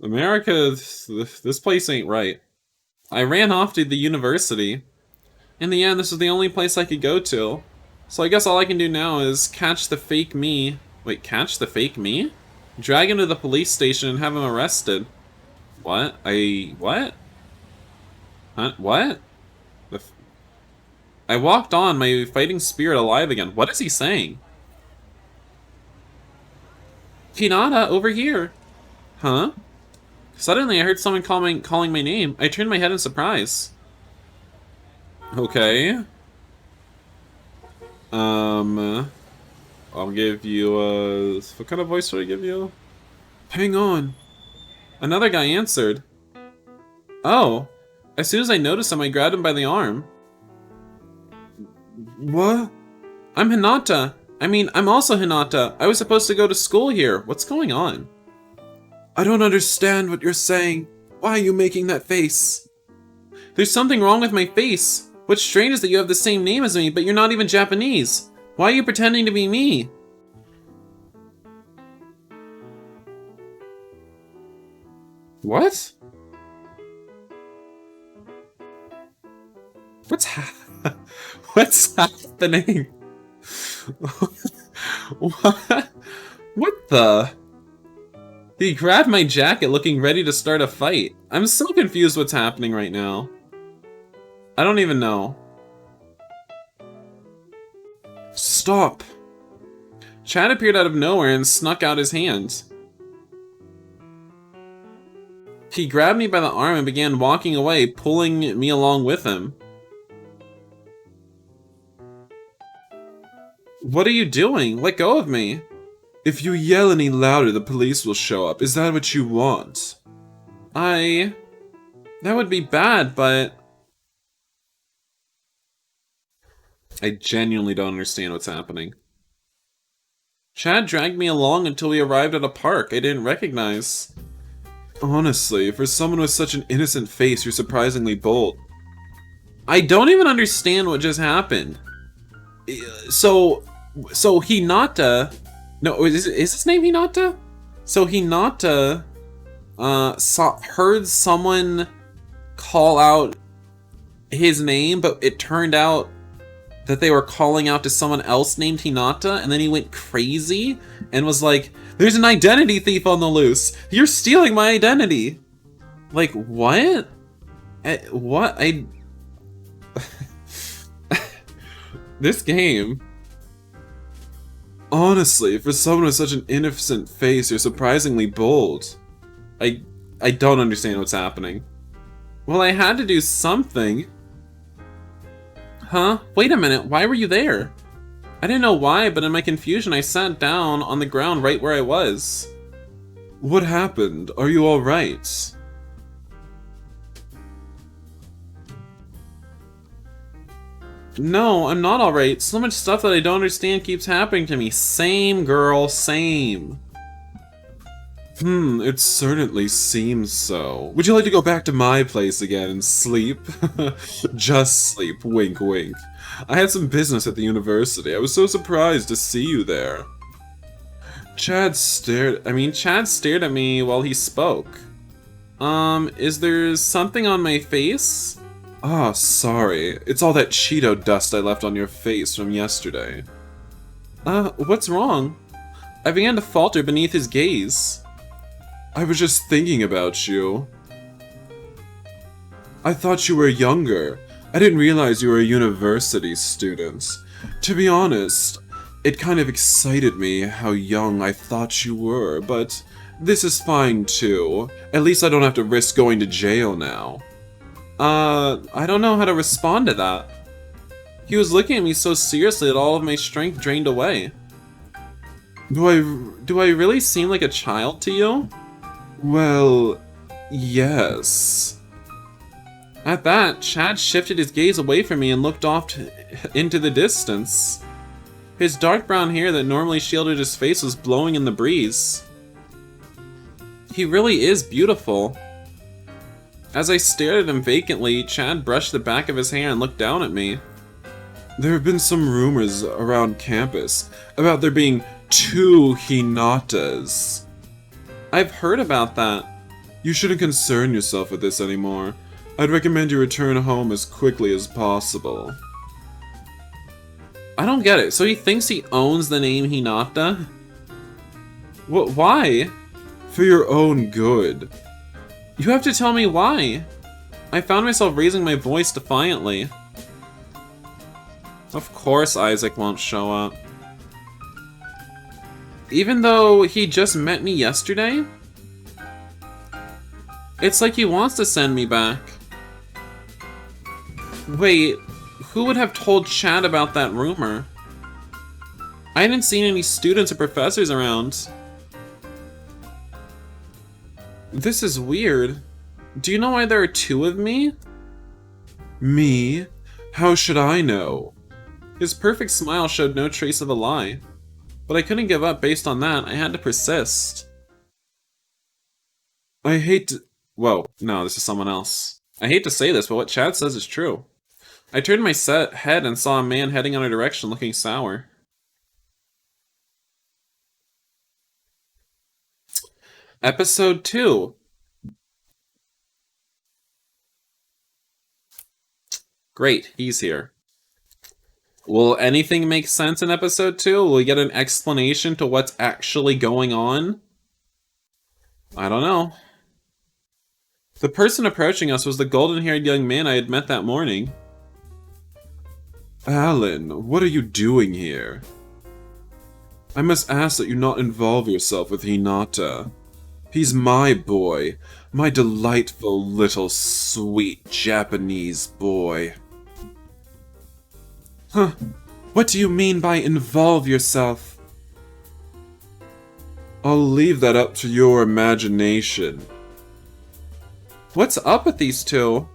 America, this place ain't right. I ran off to the university. In the end, this is the only place I could go to. So I guess all I can do now is catch the fake me. Wait, catch the fake me? Drag him to the police station and have him arrested. What? What? Huh? What? I walked on, my fighting spirit alive again. What is he saying? Hinata, over here. Huh? Suddenly I heard someone calling my name. I turned my head in surprise. Okay. I'll give you, what kind of voice should I give you? Hang on. Another guy answered. Oh. As soon as I noticed him, I grabbed him by the arm. What? I'm Hinata. I'm also Hinata. I was supposed to go to school here. What's going on? I don't understand what you're saying. Why are you making that face? There's something wrong with my face. What's strange is that you have the same name as me, but you're not even Japanese. Why are you pretending to be me? What? What's happening? What? What the? He grabbed my jacket looking ready to start a fight. I'm so confused what's happening right now. I don't even know. Stop! Chad appeared out of nowhere and snuck out his hand. He grabbed me by the arm and began walking away, pulling me along with him. What are you doing? Let go of me. If you yell any louder, the police will show up. Is that what you want? That would be bad, but... I genuinely don't understand what's happening. Chad dragged me along until we arrived at a park I didn't recognize. Honestly, for someone with such an innocent face, you're surprisingly bold. I don't even understand what just happened. So Hinata... No, is his name Hinata? So Hinata heard someone call out his name, but it turned out that they were calling out to someone else named Hinata, and then he went crazy and was like, there's an identity thief on the loose! You're stealing my identity! Like, what? What? This game... Honestly, for someone with such an innocent face, you're surprisingly bold. I don't understand what's happening. Well, I had to do something. Huh? Wait a minute, why were you there? I didn't know why, but in my confusion I sat down on the ground right where I was. What happened? Are you alright? No, I'm not alright. So much stuff that I don't understand keeps happening to me. Same, girl, same. It certainly seems so. Would you like to go back to my place again and sleep? Just sleep, wink wink. I had some business at the university. I was so surprised to see you there. Chad stared at me while he spoke. Is there something on my face? Ah, sorry. It's all that Cheeto dust I left on your face from yesterday. What's wrong? I began to falter beneath his gaze. I was just thinking about you. I thought you were younger. I didn't realize you were a university student. To be honest, it kind of excited me how young I thought you were, but this is fine too. At least I don't have to risk going to jail now. I don't know how to respond to that. He was looking at me so seriously that all of my strength drained away. Do I really seem like a child to you? Well, yes. At that, Chad shifted his gaze away from me and looked off into the distance. His dark brown hair that normally shielded his face was blowing in the breeze. He really is beautiful. As I stared at him vacantly, Chad brushed the back of his hair and looked down at me. There have been some rumors around campus about there being 2 Hinatas. I've heard about that. You shouldn't concern yourself with this anymore. I'd recommend you return home as quickly as possible. I don't get it. So he thinks he owns the name Hinata? What? Why? For your own good. You have to tell me why. I found myself raising my voice defiantly. Of course Isaac won't show up. Even though he just met me yesterday? It's like he wants to send me back. Wait, who would have told Chad about that rumor? I hadn't seen any students or professors around. This is weird. Do you know why there are two of me? Me? How should I know? His perfect smile showed no trace of a lie. But I couldn't give up based on that. I had to persist. I hate to... Whoa, no, this is someone else. I hate to say this, but what Chad says is true. I turned my head and saw a man heading in our direction looking sour. Episode 2. Great, he's here. Will anything make sense in episode 2? Will we get an explanation to what's actually going on? I don't know. The person approaching us was the golden-haired young man I had met that morning. Alan, what are you doing here? I must ask that you not involve yourself with Hinata. He's my boy. My delightful little sweet Japanese boy. Huh. What do you mean by involve yourself? I'll leave that up to your imagination. What's up with these two?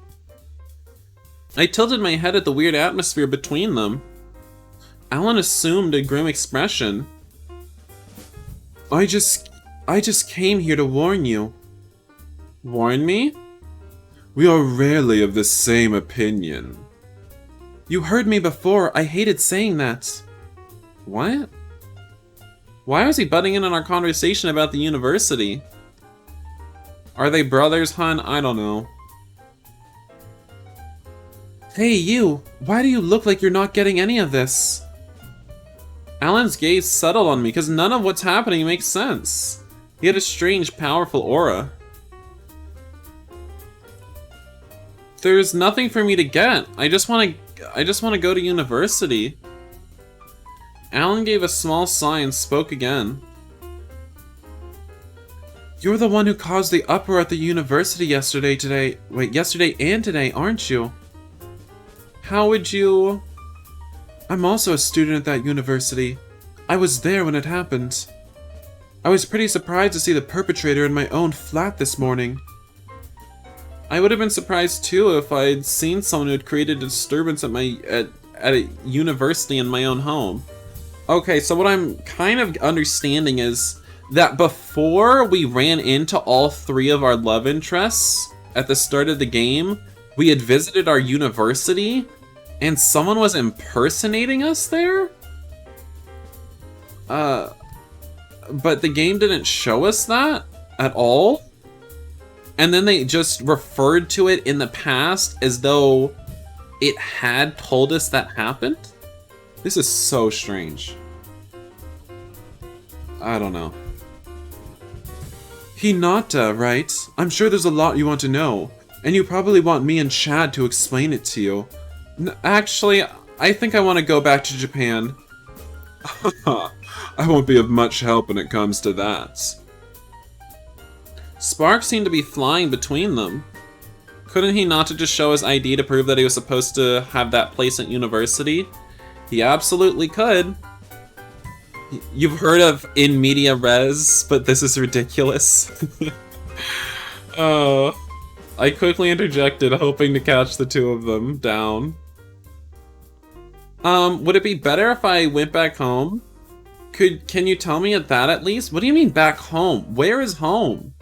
I tilted my head at the weird atmosphere between them. Alan assumed a grim expression. I just came here to warn you. Warn me? We are rarely of the same opinion. You heard me before. I hated saying that. What? Why was he butting in on our conversation about the university? Are they brothers, hun? I don't know. Hey, you! Why do you look like you're not getting any of this? Alan's gaze settled on me because none of what's happening makes sense. He had a strange, powerful aura. There's nothing for me to get. I just want to go to university. Alan gave a small sigh and spoke again. You're the one who caused the uproar at the university yesterday and today, aren't you? How would you... I'm also a student at that university. I was there when it happened. I was pretty surprised to see the perpetrator in my own flat this morning. I would have been surprised too if I'd seen someone who had created a disturbance at a university in my own home. Okay, so what I'm kind of understanding is that before we ran into all three of our love interests at the start of the game, we had visited our university and someone was impersonating us there? But the game didn't show us that at all? And then they just referred to it in the past as though it had told us that happened? This is so strange. I don't know. Hinata, right? I'm sure there's a lot you want to know, and you probably want me and Chad to explain it to you. Actually, I think I want to go back to Japan. I won't be of much help when it comes to that. Sparks seemed to be flying between them. Couldn't Hinata just show his ID to prove that he was supposed to have that place at university? He absolutely could. You've heard of in media res, but this is ridiculous. Oh, I quickly interjected, hoping to catch the two of them down. Would it be better if I went back home? Can you tell me that at least? What do you mean back home? Where is home?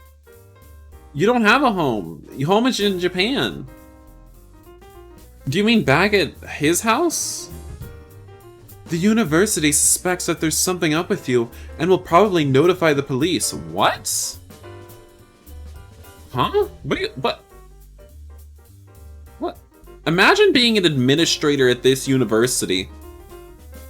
You don't have a home. Home is in Japan. Do you mean back at his house? The university suspects that there's something up with you and will probably notify the police. What? Huh? What? What? Imagine being an administrator at this university.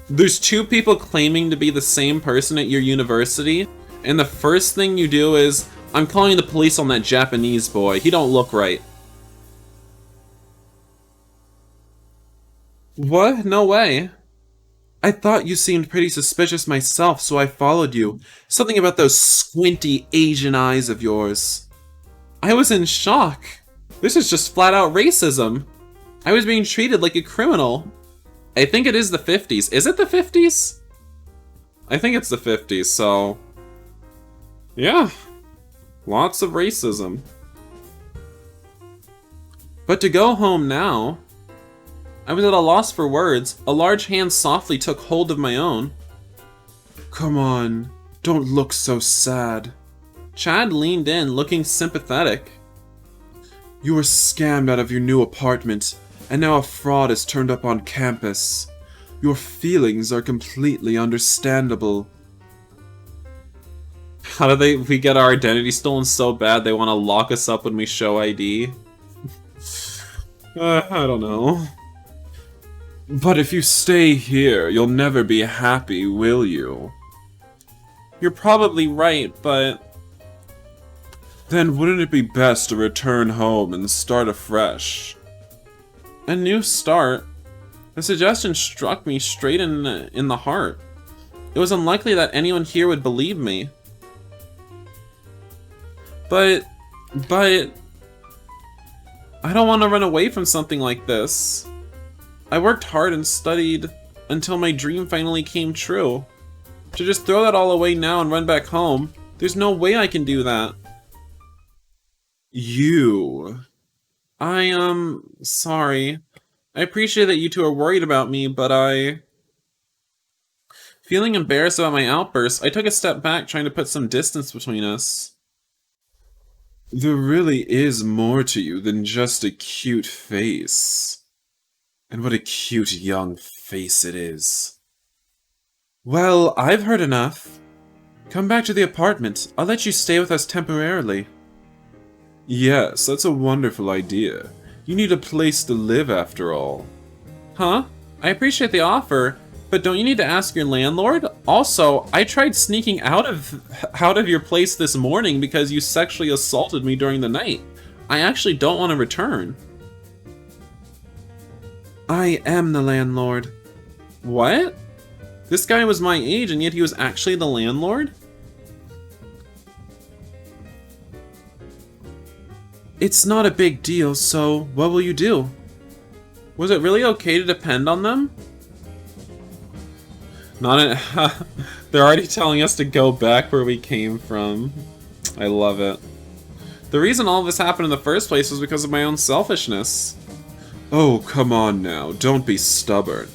There's two people claiming to be the same person at your university, and the first thing you do is, I'm calling the police on that Japanese boy. He don't look right. What? No way. I thought you seemed pretty suspicious myself, so I followed you. Something about those squinty Asian eyes of yours. I was in shock. This is just flat out racism. I was being treated like a criminal. I think it is the 50s. Is it the 50s? I think it's the 50s, so... yeah. Lots of racism. But to go home now... I was at a loss for words. A large hand softly took hold of my own. Come on, don't look so sad. Chad leaned in, looking sympathetic. You were scammed out of your new apartment, and now a fraud is turned up on campus. Your feelings are completely understandable. How do we get our identity stolen so bad they want to lock us up when we show ID? I don't know. But if you stay here, you'll never be happy, will you? You're probably right, but... then wouldn't it be best to return home and start afresh? A new start? The suggestion struck me straight in the heart. It was unlikely that anyone here would believe me. But... I don't want to run away from something like this. I worked hard and studied until my dream finally came true. To just throw that all away now and run back home, there's no way I can do that. Sorry. I appreciate that you two are worried about me, but feeling embarrassed about my outburst, I took a step back, trying to put some distance between us. There really is more to you than just a cute face. And what a cute young face it is. Well, I've heard enough. Come back to the apartment. I'll let you stay with us temporarily. Yes, that's a wonderful idea. You need a place to live after all. Huh? I appreciate the offer, but don't you need to ask your landlord? Also, I tried sneaking out of your place this morning because you sexually assaulted me during the night. I actually don't want to return. I am the landlord. What? This guy was my age and yet he was actually the landlord? It's not a big deal, so what will you do? Was it really okay to depend on them? They're already telling us to go back where we came from. I love it. The reason all of this happened in the first place was because of my own selfishness. Oh, come on now, don't be stubborn.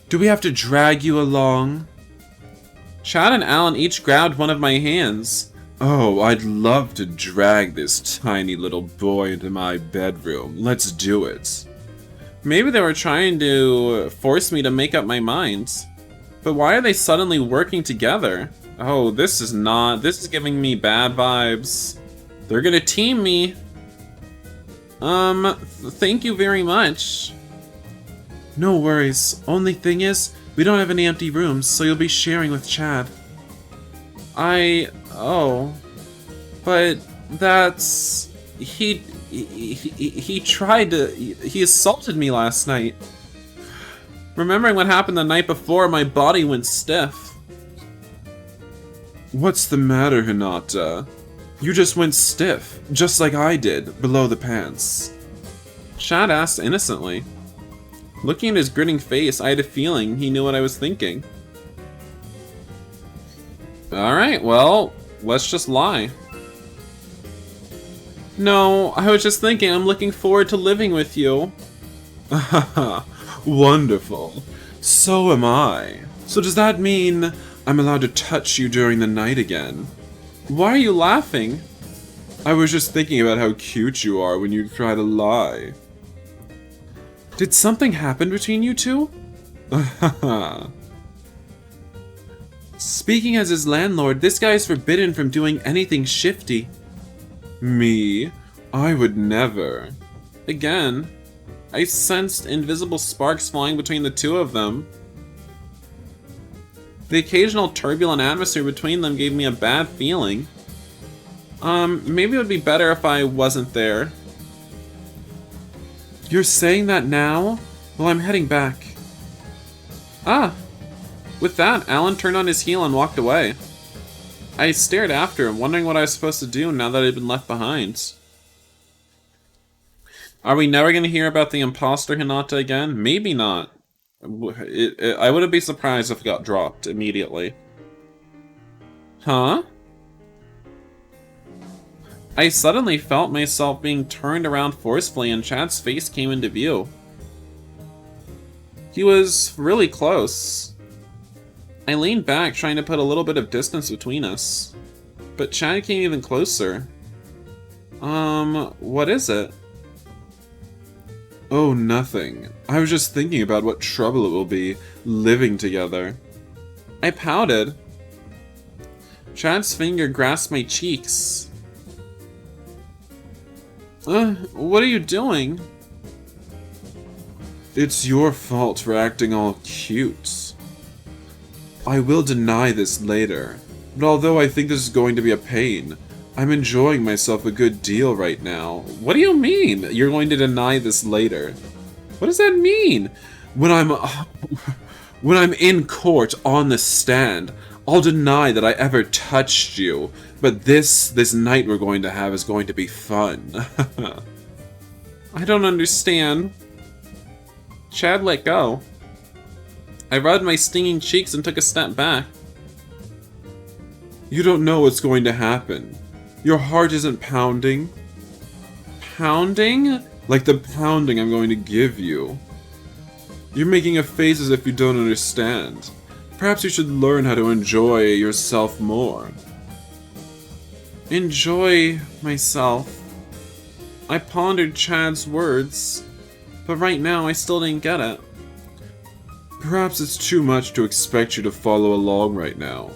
Do we have to drag you along? Chad and Alan each grabbed one of my hands. Oh, I'd love to drag this tiny little boy into my bedroom. Let's do it. Maybe they were trying to force me to make up my mind. But why are they suddenly working together? Oh, this is giving me bad vibes. They're gonna team me. Thank you very much. No worries. Only thing is, we don't have any empty rooms, so you'll be sharing with Chad. Oh. But that's... He assaulted me last night. Remembering what happened the night before, my body went stiff. What's the matter, Hinata? You just went stiff, just like I did, below the pants. Chad asked innocently. Looking at his grinning face, I had a feeling he knew what I was thinking. Alright, well, let's just lie. No, I was just thinking I'm looking forward to living with you. Wonderful. So am I. So does that mean I'm allowed to touch you during the night again? Why are you laughing? I was just thinking about how cute you are when you try to lie. Did something happen between you two? Speaking as his landlord, this guy is forbidden from doing anything shifty. Me? I would never. Again, I sensed invisible sparks flying between the two of them. The occasional turbulent atmosphere between them gave me a bad feeling. Maybe it would be better if I wasn't there. You're saying that now? Well, I'm heading back. Ah! With that, Alan turned on his heel and walked away. I stared after him, wondering what I was supposed to do now that I'd been left behind. Are we never going to hear about the imposter Hinata again? Maybe not. I wouldn't be surprised if it got dropped immediately. Huh? I suddenly felt myself being turned around forcefully and Chad's face came into view. He was really close. I leaned back, trying to put a little bit of distance between us. But Chad came even closer. What is it? Oh, nothing. I was just thinking about what trouble it will be, living together. I pouted. Chad's finger grasped my cheeks. What are you doing? It's your fault for acting all cute. I will deny this later, but although I think this is going to be a pain, I'm enjoying myself a good deal right now. What do you mean, you're going to deny this later? What does that mean? When I'm in court on the stand, I'll deny that I ever touched you, but this night we're going to have is going to be fun. I don't understand. Chad let go. I rubbed my stinging cheeks and took a step back. You don't know what's going to happen. Your heart isn't pounding. Pounding? Like the pounding I'm going to give you. You're making a face as if you don't understand. Perhaps you should learn how to enjoy yourself more. Enjoy myself. I pondered Chad's words, but right now I still didn't get it. Perhaps it's too much to expect you to follow along right now.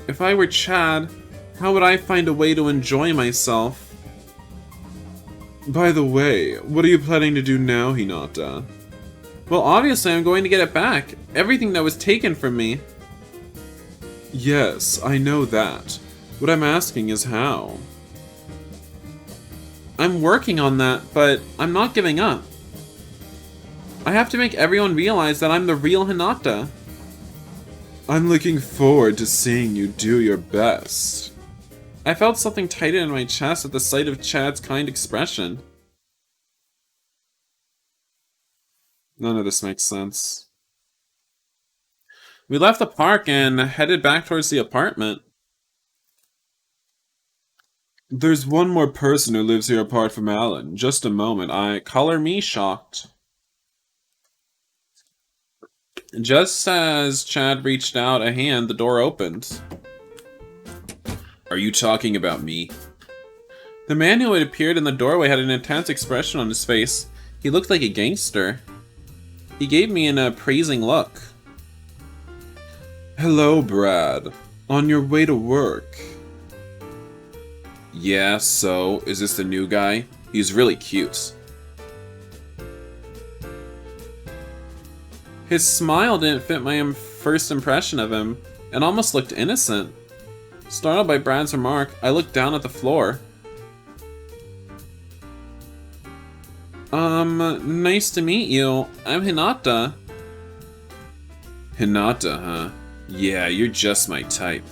If I were Chad, how would I find a way to enjoy myself? By the way, what are you planning to do now, Hinata? Well, obviously I'm going to get it back. Everything that was taken from me. Yes, I know that. What I'm asking is how. I'm working on that, but I'm not giving up. I have to make everyone realize that I'm the real Hinata. I'm looking forward to seeing you do your best. I felt something tighten in my chest at the sight of Chad's kind expression. None of this makes sense. We left the park and headed back towards the apartment. There's one more person who lives here apart from Alan. Just a moment. Color me shocked. Just as Chad reached out a hand, the door opened. Are you talking about me? The man who had appeared in the doorway had an intense expression on his face. He looked like a gangster. He gave me an appraising look. Hello, Brad. On your way to work? Yeah, so, is this the new guy? He's really cute. His smile didn't fit my first impression of him, and almost looked innocent. Startled by Brad's remark, I looked down at the floor. Nice to meet you. I'm Hinata. Hinata, huh? Yeah, you're just my type.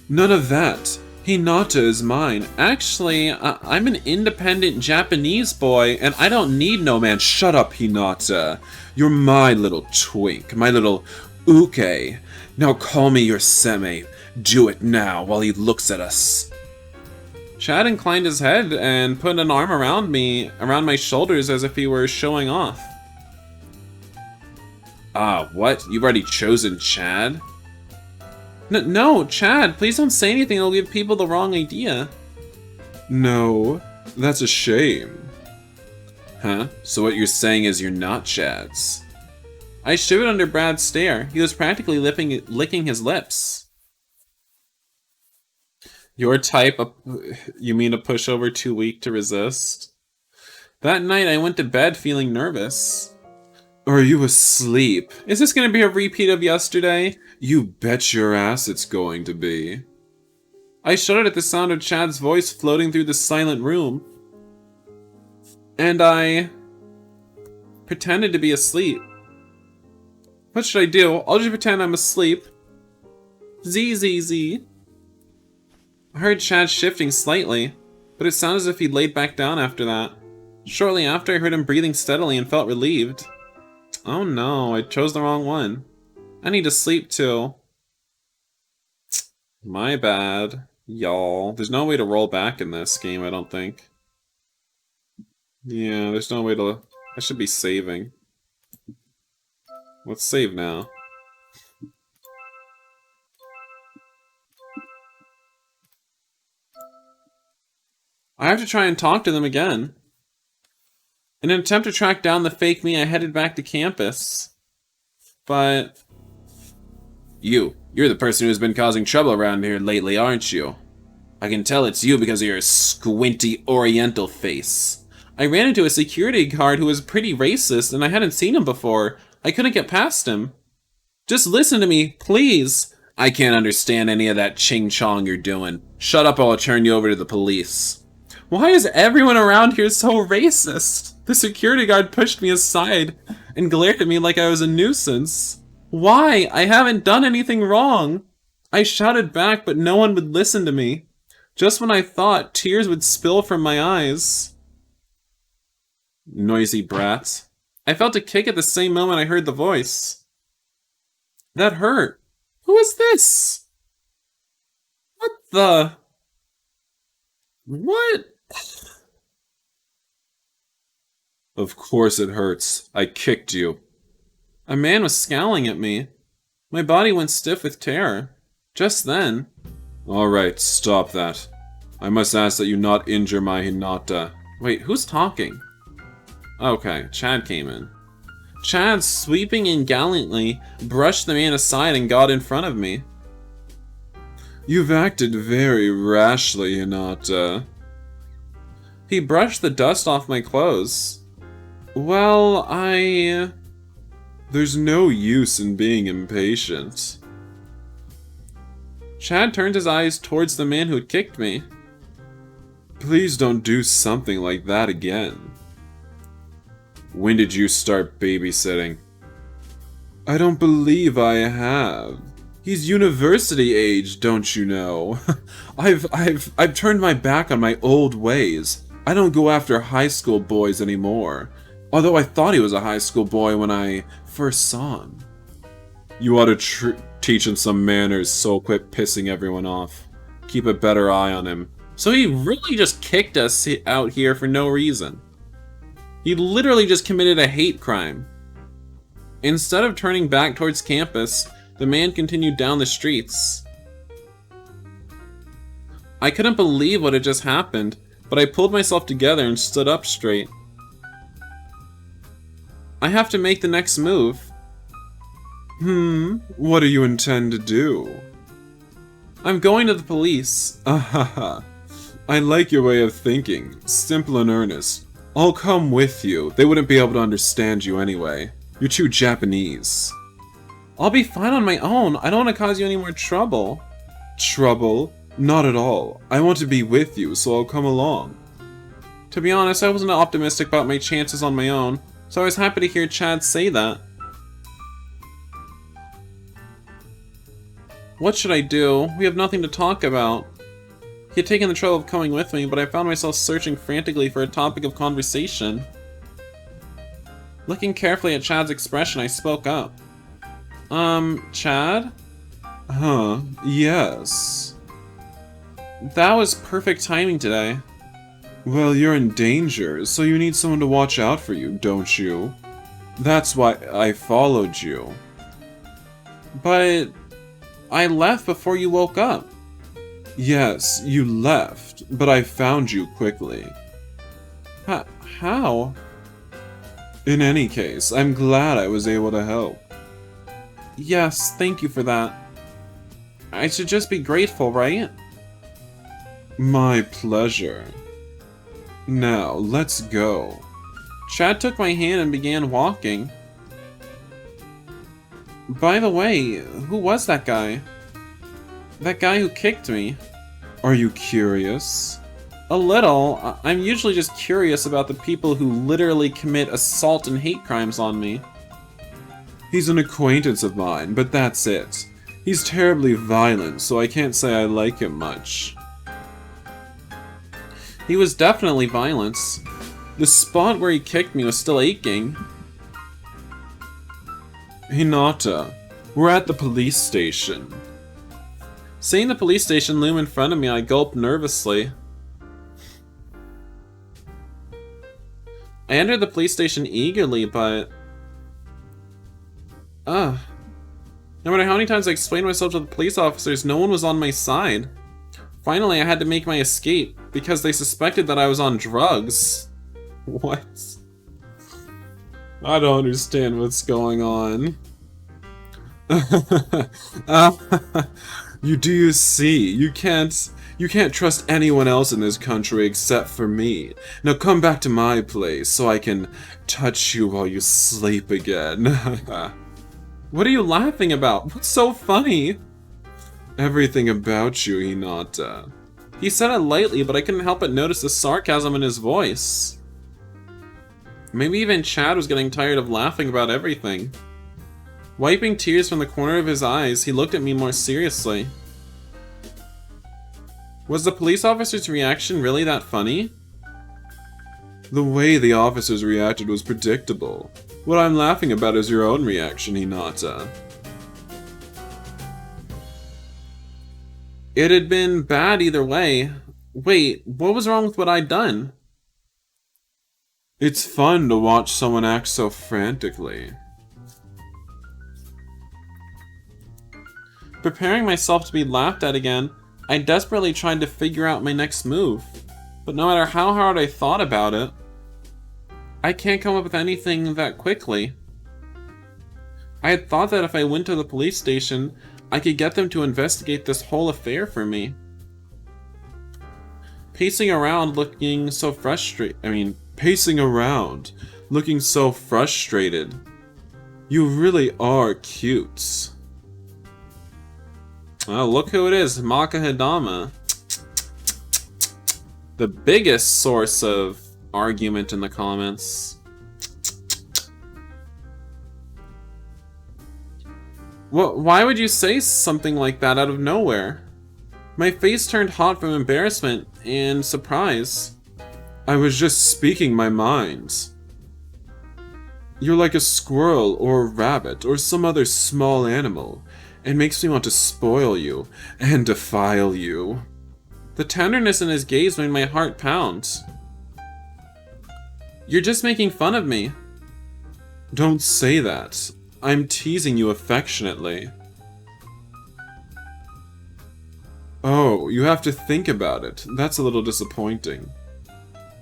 None of that. Hinata is mine. Actually, I'm an independent Japanese boy, and I don't need no man. Shut up, Hinata. You're my little twink, my little uke. Now call me your seme. Do it now while he looks at us. Chad inclined his head and put an arm around my shoulders as if he were showing off. What? You've already chosen Chad? No, Chad, please don't say anything that'll give people the wrong idea. No, that's a shame. Huh? So what you're saying is you're not Chad's? I shivered under Brad's stare. He was practically licking his lips. Your type of... You mean a pushover too weak to resist? That night I went to bed feeling nervous. Are you asleep? Is this gonna be a repeat of yesterday? You bet your ass it's going to be. I shuddered at the sound of Chad's voice floating through the silent room. And I pretended to be asleep. What should I do? I'll just pretend I'm asleep. Z. I heard Chad shifting slightly, but it sounded as if he'd laid back down after that. Shortly after, I heard him breathing steadily and felt relieved. Oh no, I chose the wrong one. I need to sleep too. My bad, y'all. There's no way to roll back in this game, I don't think. Yeah, there's no way to... I should be saving. Let's save now. I have to try and talk to them again. In an attempt to track down the fake me, I headed back to campus. But... You're the person who's been causing trouble around here lately, aren't you? I can tell it's you because of your squinty oriental face. I ran into a security guard who was pretty racist and I hadn't seen him before. I couldn't get past him. Just listen to me, please. I can't understand any of that ching-chong you're doing. Shut up or I'll turn you over to the police. Why is everyone around here so racist? The security guard pushed me aside and glared at me like I was a nuisance. Why? I haven't done anything wrong. I shouted back, but no one would listen to me. Just when I thought, tears would spill from my eyes. Noisy brat. I felt a kick at the same moment I heard the voice. That hurt. Who is this? What the... What? Of course it hurts. I kicked you. A man was scowling at me. My body went stiff with terror. Just then... Alright, stop that. I must ask that you not injure my Hinata. Wait, who's talking? Okay, Chad came in. Chad, sweeping in gallantly, brushed the man aside and got in front of me. You've acted very rashly, Hinata. He brushed the dust off my clothes. Well, There's no use in being impatient. Chad turned his eyes towards the man who had kicked me. Please don't do something like that again. When did you start babysitting? I don't believe I have. He's university age, don't you know? I've turned my back on my old ways. I don't go after high school boys anymore. Although I thought he was a high school boy when I first saw him. You ought to teach him some manners, so quit pissing everyone off. Keep a better eye on him. So he really just kicked us out here for no reason. He literally just committed a hate crime. Instead of turning back towards campus, the man continued down the streets. I couldn't believe what had just happened, but I pulled myself together and stood up straight. I have to make the next move. What do you intend to do? I'm going to the police. Ahaha. I like your way of thinking. Simple and earnest. I'll come with you. They wouldn't be able to understand you anyway. You're too Japanese. I'll be fine on my own. I don't want to cause you any more trouble. Trouble? Not at all. I want to be with you, so I'll come along. To be honest, I wasn't optimistic about my chances on my own, so I was happy to hear Chad say that. What should I do? We have nothing to talk about. He had taken the trouble of coming with me, but I found myself searching frantically for a topic of conversation. Looking carefully at Chad's expression, I spoke up. Chad? Huh, yes. That was perfect timing today. Well, you're in danger, so you need someone to watch out for you, don't you? That's why I followed you. But... I left before you woke up. Yes, you left, but I found you quickly. How? In any case, I'm glad I was able to help. Yes, thank you for that. I should just be grateful, right? My pleasure. Now, let's go. Chad took my hand and began walking. By the way, who was that guy? That guy who kicked me. Are you curious? A little. I'm usually just curious about the people who literally commit assault and hate crimes on me. He's an acquaintance of mine, but that's it. He's terribly violent, so I can't say I like him much. He was definitely violent. The spot where he kicked me was still aching. Hinata, we're at the police station. Seeing the police station loom in front of me, I gulped nervously. I entered the police station eagerly, but... no matter how many times I explained myself to the police officers, no one was on my side. Finally, I had to make my escape, because they suspected that I was on drugs. What? I don't understand what's going on. You see, you can't trust anyone else in this country except for me. Now come back to my place so I can touch you while you sleep again. What are you laughing about? What's so funny? Everything about you, Hinata. He said it lightly, but I couldn't help but notice the sarcasm in his voice. Maybe even Chad was getting tired of laughing about everything. Wiping tears from the corner of his eyes, he looked at me more seriously. Was the police officer's reaction really that funny? The way the officers reacted was predictable. What I'm laughing about is your own reaction, Hinata. It had been bad either way. Wait, what was wrong with what I'd done? It's fun to watch someone act so frantically. Preparing myself to be laughed at again, I desperately tried to figure out my next move. But no matter how hard I thought about it, I can't come up with anything that quickly. I had thought that if I went to the police station, I could get them to investigate this whole affair for me. Pacing around looking so frustrated. You really are cute. Oh, look who it is, Maka Hidama. The biggest source of argument in the comments. Why would you say something like that out of nowhere? My face turned hot from embarrassment and surprise. I was just speaking my mind. You're like a squirrel or a rabbit or some other small animal. It makes me want to spoil you and defile you. The tenderness in his gaze made my heart pound. You're just making fun of me. Don't say that. I'm teasing you affectionately. Oh, you have to think about it. That's a little disappointing.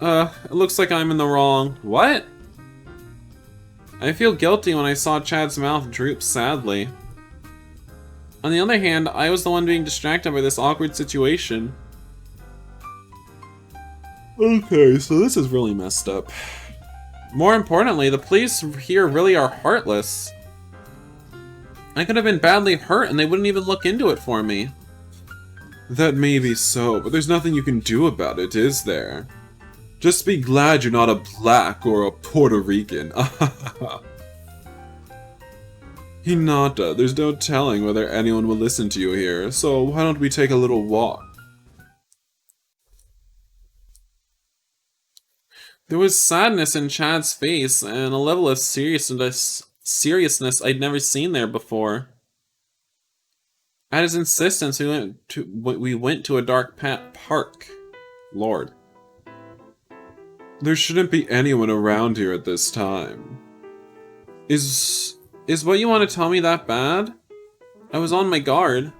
It looks like I'm in the wrong. What? I feel guilty when I saw Chad's mouth droop sadly. On the other hand, I was the one being distracted by this awkward situation. Okay, so this is really messed up. More importantly, the police here really are heartless. I could have been badly hurt and they wouldn't even look into it for me. That may be so, but there's nothing you can do about it, is there? Just be glad you're not a black or a Puerto Rican. Hinata, there's no telling whether anyone will listen to you here, so why don't we take a little walk? There was sadness in Chad's face and a level of seriousness I'd never seen there before. At his insistence, we went to a dark park. Lord. There shouldn't be anyone around here at this time. Is what you want to tell me that bad? I was on my guard.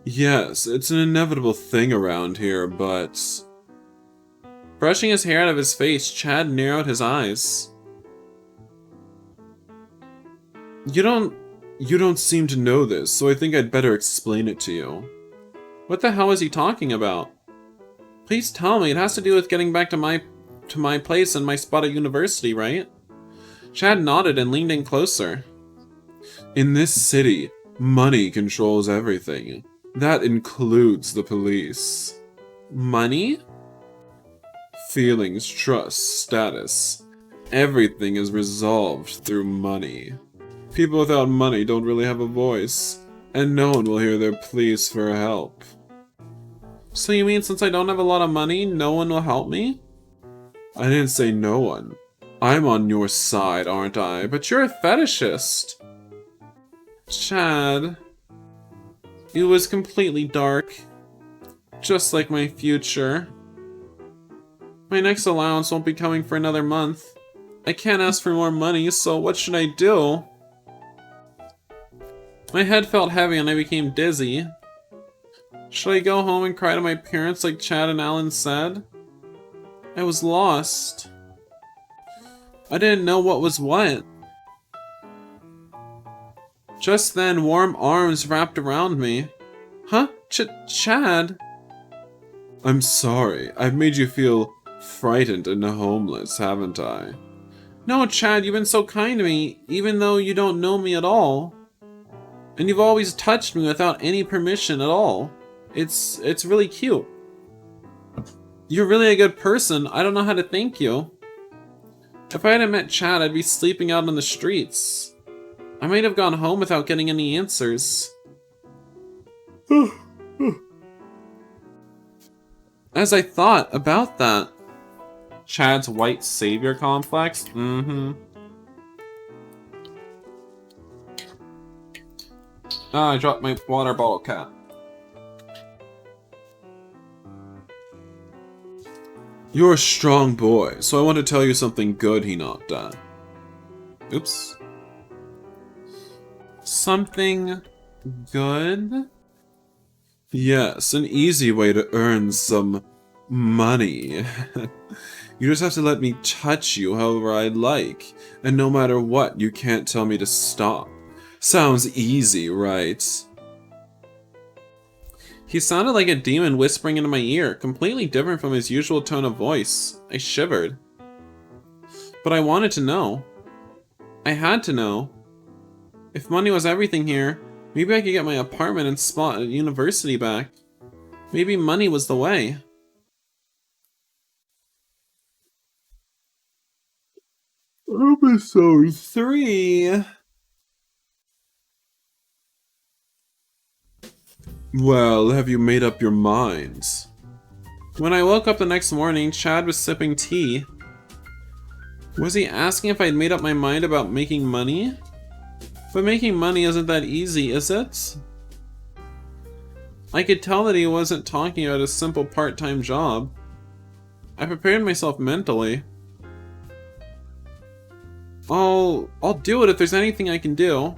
Yes, it's an inevitable thing around here, but... Brushing his hair out of his face, Chad narrowed his eyes. You don't seem to know this, so I think I'd better explain it to you. What the hell is he talking about? Please tell me, it has to do with getting back to my place and my spot at university, right? Chad nodded and leaned in closer. In this city, money controls everything. That includes the police. Money? Feelings, trust, status. Everything is resolved through money. People without money don't really have a voice, and no one will hear their pleas for help. So you mean since I don't have a lot of money, no one will help me? I didn't say no one. I'm on your side, aren't I? But you're a fetishist. Chad. It was completely dark. Just like my future. My next allowance won't be coming for another month. I can't ask for more money, so what should I do? My head felt heavy and I became dizzy. Should I go home and cry to my parents like Chad and Alan said? I was lost. I didn't know what was what. Just then, warm arms wrapped around me. Huh? Chad? I'm sorry. I've made you feel frightened and homeless, haven't I? No, Chad, you've been so kind to me, even though you don't know me at all. And you've always touched me without any permission at all. It's really cute. You're really a good person. I don't know how to thank you. If I hadn't met Chad, I'd be sleeping out on the streets. I might have gone home without getting any answers. As I thought about that. Chad's white savior complex? Ah, I dropped my water bottle cap. You're a strong boy, so I want to tell you something good, Hinata. Oops. Something good? Yes, an easy way to earn some money. You just have to let me touch you however I like, and no matter what, you can't tell me to stop. Sounds easy, right? He sounded like a demon whispering into my ear, completely different from his usual tone of voice. I shivered. But I wanted to know. I had to know. If money was everything here, maybe I could get my apartment and spot at university back. Maybe money was the way. Episode 3. Well, have you made up your minds? When I woke up the next morning, Chad was sipping tea. Was he asking if I'd made up my mind about making money? But making money isn't that easy, is it? I could tell that he wasn't talking about a simple part-time job. I prepared myself mentally. I'll do it if there's anything I can do.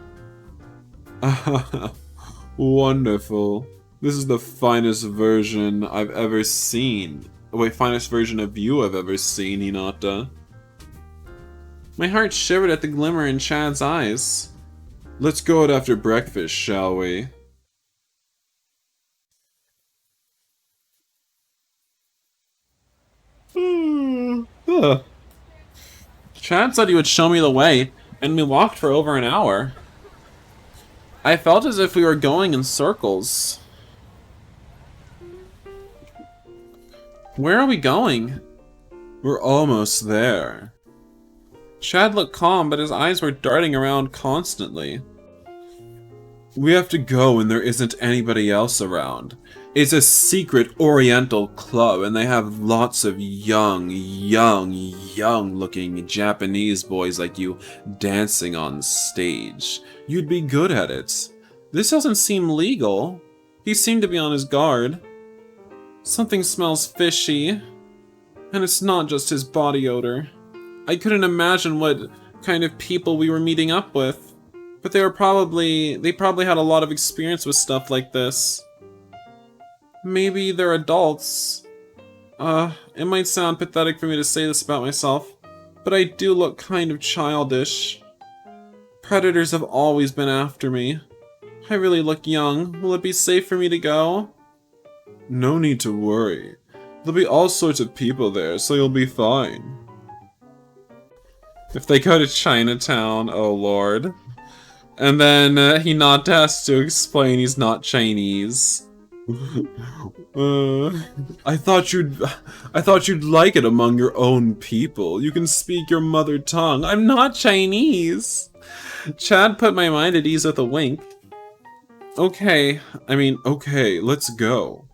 Wonderful. This is the finest version I've ever seen. Wait, finest version of you I've ever seen, Hinata. My heart shivered at the glimmer in Chad's eyes. Let's go out after breakfast, shall we? Chad said he would show me the way, and we walked for over an hour. I felt as if we were going in circles. Where are we going? We're almost there. Chad looked calm, but his eyes were darting around constantly. We have to go when there isn't anybody else around. It's a secret oriental club, and they have lots of young looking Japanese boys like you dancing on stage. You'd be good at it. This doesn't seem legal. He seemed to be on his guard. Something smells fishy. And it's not just his body odor. I couldn't imagine what kind of people we were meeting up with. But they probably had a lot of experience with stuff like this. Maybe they're adults. It might sound pathetic for me to say this about myself, but I do look kind of childish. Predators have always been after me. I really look young. Will it be safe for me to go? No need to worry. There'll be all sorts of people there, so you'll be fine. If they go to Chinatown, oh lord. And then Hinata has to explain he's not Chinese. I thought you'd like it among your own people. You can speak your mother tongue. I'm not Chinese. Chad put my mind at ease with a wink. Okay, let's go.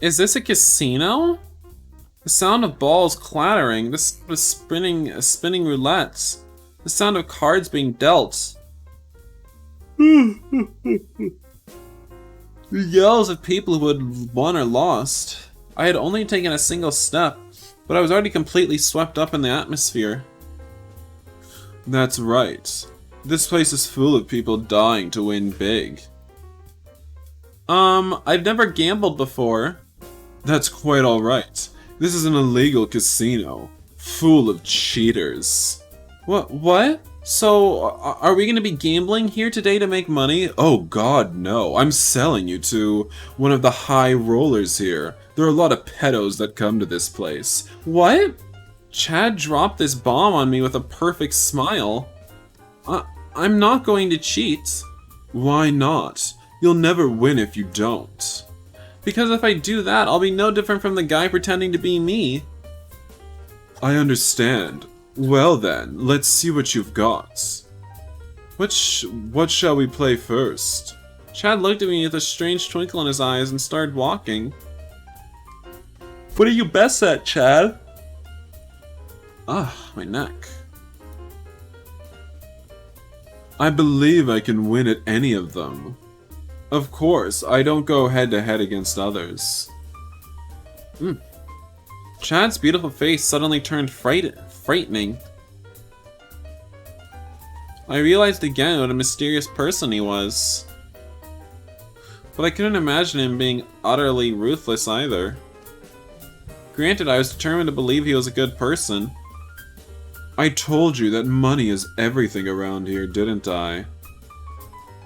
Is this a casino? The sound of balls clattering, the sound of spinning roulettes, the sound of cards being dealt. The yells of people who had won or lost. I had only taken a single step, but I was already completely swept up in the atmosphere. That's right. This place is full of people dying to win big. I've never gambled before. That's quite alright. This is an illegal casino, full of cheaters. What? So, are we gonna be gambling here today to make money? Oh god, no. I'm selling you to one of the high rollers here. There are a lot of pedos that come to this place. What? Chad dropped this bomb on me with a perfect smile. I'm not going to cheat. Why not? You'll never win if you don't. Because if I do that, I'll be no different from the guy pretending to be me. I understand. Well then, let's see what you've got. What shall we play first? Chad looked at me with a strange twinkle in his eyes and started walking. What are you best at, Chad? Ah, my neck. I believe I can win at any of them. Of course, I don't go head-to-head against others. Chad's beautiful face suddenly turned frightening. I realized again what a mysterious person he was. But I couldn't imagine him being utterly ruthless either. Granted, I was determined to believe he was a good person. I told you that money is everything around here, didn't I?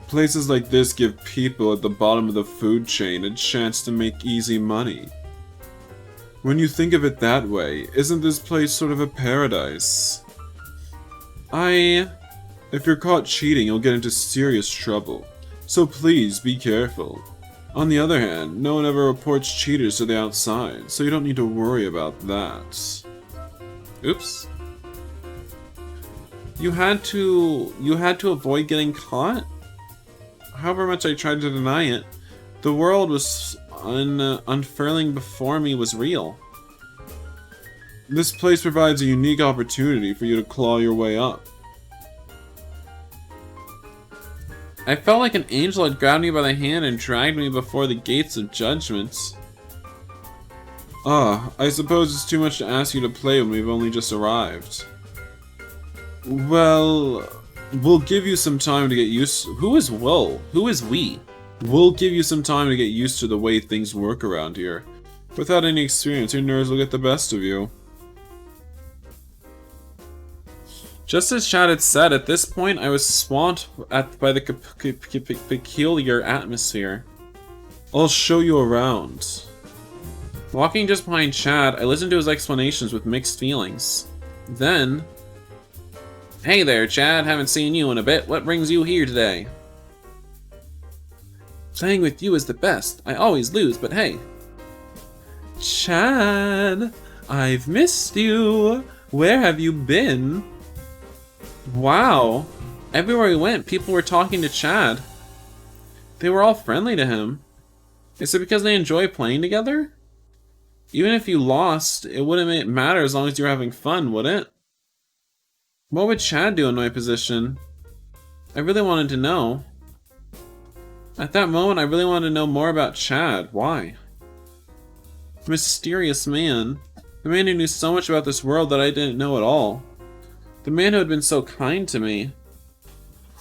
Places like this give people at the bottom of the food chain a chance to make easy money. When you think of it that way, isn't this place sort of a paradise? If you're caught cheating, you'll get into serious trouble. So please, be careful. On the other hand, no one ever reports cheaters to the outside, so you don't need to worry about that. Oops. You had to avoid getting caught? However much I tried to deny it, the world was unfurling before me was real. This place provides a unique opportunity for you to claw your way up. I felt like an angel had grabbed me by the hand and dragged me before the gates of judgment. I suppose it's too much to ask you to play when we've only just arrived. Well, we'll give you some time to get used to— Who is Will? Who is we? We'll give you some time to get used to the way things work around here. Without any experience, your nerves will get the best of you. Just as Chad had said, at this point I was swamped by the peculiar atmosphere. I'll show you around. Walking just behind Chad, I listened to his explanations with mixed feelings. Then... Hey there, Chad, haven't seen you in a bit. What brings you here today? Playing with you is the best. I always lose, but hey. Chad, I've missed you. Where have you been? Wow. Everywhere we went, people were talking to Chad. They were all friendly to him. Is it because they enjoy playing together? Even if you lost, it wouldn't matter as long as you were having fun, would it? What would Chad do in my position? I really wanted to know. At that moment, I really wanted to know more about Chad. Why? The mysterious man. The man who knew so much about this world that I didn't know at all. The man who had been so kind to me.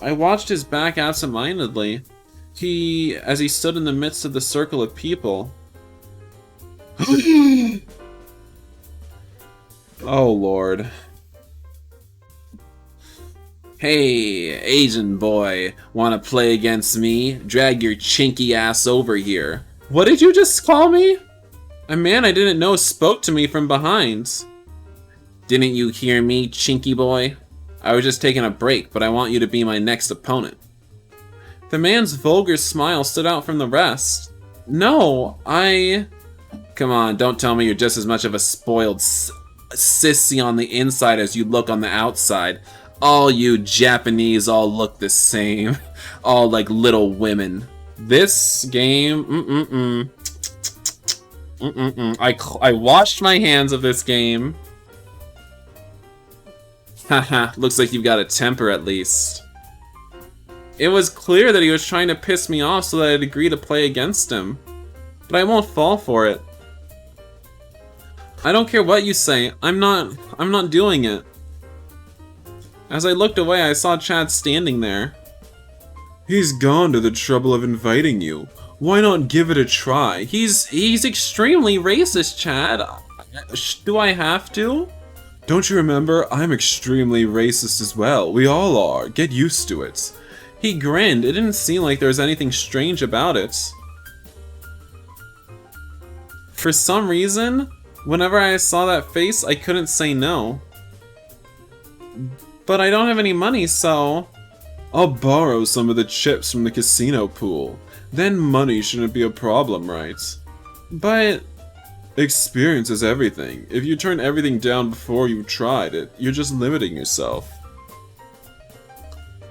I watched his back absent-mindedly. As he stood in the midst of the circle of people. Oh, Lord. Hey, Asian boy, wanna play against me? Drag your chinky ass over here. What did you just call me? A man I didn't know spoke to me from behind. Didn't you hear me, chinky boy? I was just taking a break, but I want you to be my next opponent. The man's vulgar smile stood out from the rest. No, Come on, don't tell me you're just as much of a spoiled sissy on the inside as you look on the outside. All you Japanese all look the same. All like little women. This game, I washed my hands of this game. Haha, looks like you've got a temper at least. It was clear that he was trying to piss me off so that I'd agree to play against him. But I won't fall for it. I don't care what you say, I'm not doing it. As I looked away, I saw Chad standing there. He's gone to the trouble of inviting you. Why not give it a try? He's extremely racist, Chad. Do I have to? Don't you remember? I'm extremely racist as well. We all are. Get used to it. He grinned. It didn't seem like there was anything strange about it. For some reason, whenever I saw that face, I couldn't say no. But I don't have any money, so... I'll borrow some of the chips from the casino pool. Then money shouldn't be a problem, right? But... experience is everything. If you turn everything down before you've tried it, you're just limiting yourself.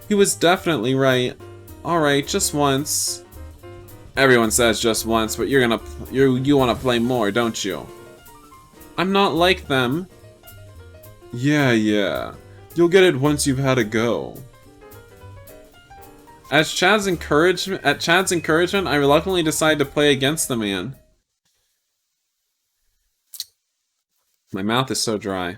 He was definitely right. Alright, just once. Everyone says just once, but you want to play more, don't you? I'm not like them. Yeah. You'll get it once you've had a go. At Chad's encouragement, I reluctantly decided to play against the man. My mouth is so dry.